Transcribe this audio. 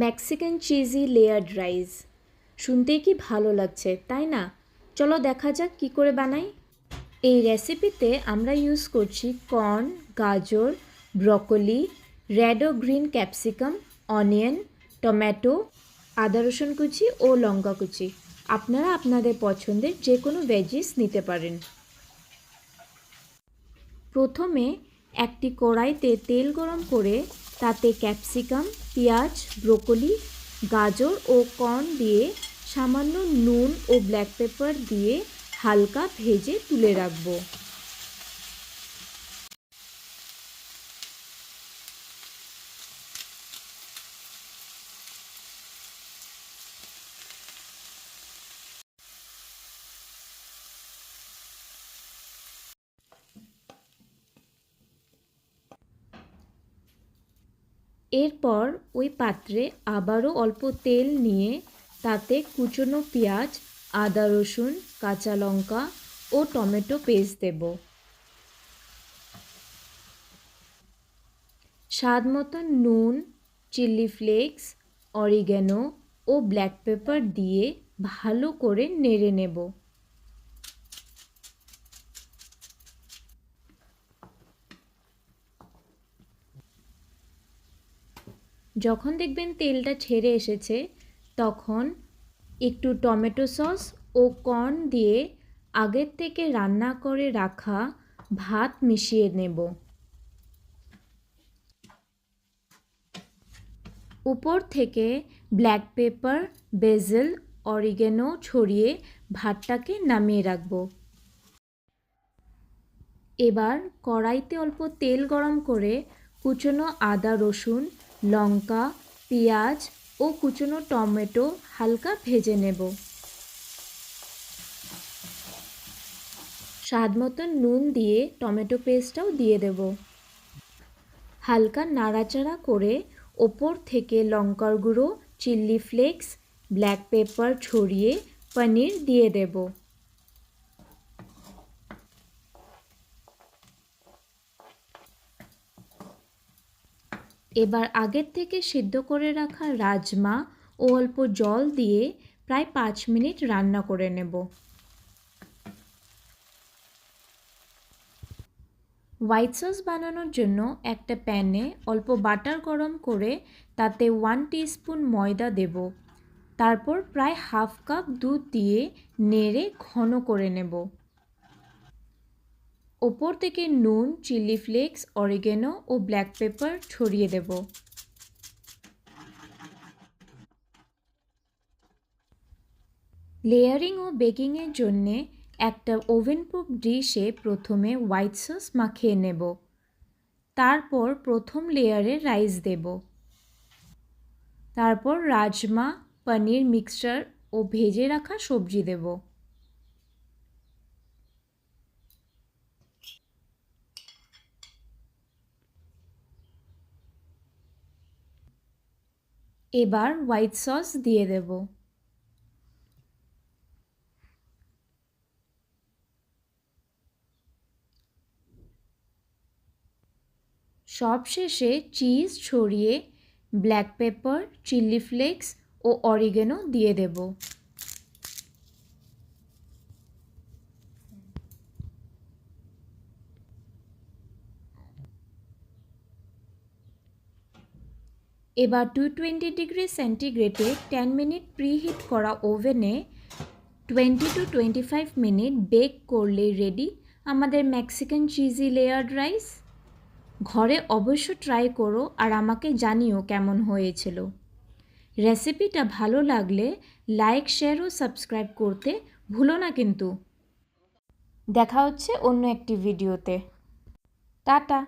Mexican cheesy layered rice শুনতেই কি ভালো লাগছে তাই না? চলো দেখা যাক কী করে বানাই। এই রেসিপিতে আমরা ইউজ করছি কর্ন, গাজর, ব্রকলি, রেড ও গ্রিন ক্যাপসিকাম, অনিয়ন, টমেটো, আদা রসুন কুচি ও লঙ্কা কুচি। আপনারা আপনাদের পছন্দের যে কোনো ভেজিস নিতে পারেন। প্রথমে একটি কড়াইতে তেল গরম করে তাতে ক্যাপসিকাম, পেঁয়াজ, ব্রোকলি, গাজর ও কর্ন দিয়ে সামান্য নুন ও ব্ল্যাক পেপার দিয়ে হালকা ভেজে তুলে রাখব। এরপর ওই পাত্রে আবারও অল্প তেল নিয়ে তাতে কুচনো পেঁয়াজ, আদা রসুন, কাঁচা লঙ্কা ও টমেটো পেস্ট দেব। স্বাদ মতন নুন, চিলি ফ্লেক্স, অরিগ্যানো ও ব্ল্যাক পেপার দিয়ে ভালো করে নেড়ে নেব। যখন দেখবেন তেলটা ছেড়ে এসেছে তখন একটু টমেটো সস ও কর্ন দিয়ে আগের থেকে রান্না করে রাখা ভাত মিশিয়ে নেব। উপর থেকে ব্ল্যাক পেপার, বেসিল, অরিগ্যানো ছড়িয়ে ভাতটাকে নামিয়ে রাখব। এবার কড়াইতে অল্প তেল গরম করে কুচনো আদা রসুন, লঙ্কা, পেঁয়াজ ও কুচনো টমেটো হালকা ভেজে নেব। স্বাদ মতন নুন দিয়ে টমেটো পেস্টটাও দিয়ে দেব। হালকা নাড়াচাড়া করে ওপর থেকে লঙ্কার গুঁড়ো, চিলি ফ্লেক্স, ব্ল্যাক পেপার ছড়িয়ে পনির দিয়ে দেব। এবার আগের থেকে সিদ্ধ করে রাখা রাজমা ও অল্প জল দিয়ে প্রায় 5 মিনিট রান্না করে নেব। হোয়াইট সস বানানোর জন্য একটা প্যানে অল্প বাটার গরম করে তাতে 1 টিস্পুন ময়দা দেব। তারপর প্রায় হাফ কাপ দুধ দিয়ে নেড়ে ঘন করে নেব। ওপর থেকে নুন, চিলি ফ্লেক্স, অরিগ্যানো ও ব্ল্যাক পেপার ছড়িয়ে দেব। লেয়ারিং ও বেকিংয়ের জন্যে একটা ওভেন প্রুফ ডিশে প্রথমে হোয়াইট সস মাখিয়ে নেব। তারপর প্রথম লেয়ারে রাইস দেব। তারপর রাজমা, পনির মিক্সচার ও ভেজে রাখা সবজি দেব। এবার হোয়াইট সস দিয়ে দেব। সবশেষে চিজ ছড়িয়ে ব্ল্যাক পেপার, চিলি ফ্লেক্স ও অরিগ্যানো দিয়ে দেব। এবার 220 ডিগ্রি সেন্টিগ্রেডে 10 মিনিট প্রিহিট করা ওভেনে 20 to 25 মিনিট বেক করলেই রেডি আমাদের মেক্সিকান চিজি লেয়ার্ড রাইস। ঘরে অবশ্য ট্রাই করো আর আমাকে জানিও কেমন হয়েছিল। রেসিপিটা ভালো লাগলে লাইক, শেয়ার ও সাবস্ক্রাইব করতে ভুলো না কিন্তু। দেখা হচ্ছে অন্য একটি ভিডিওতে। টাটা।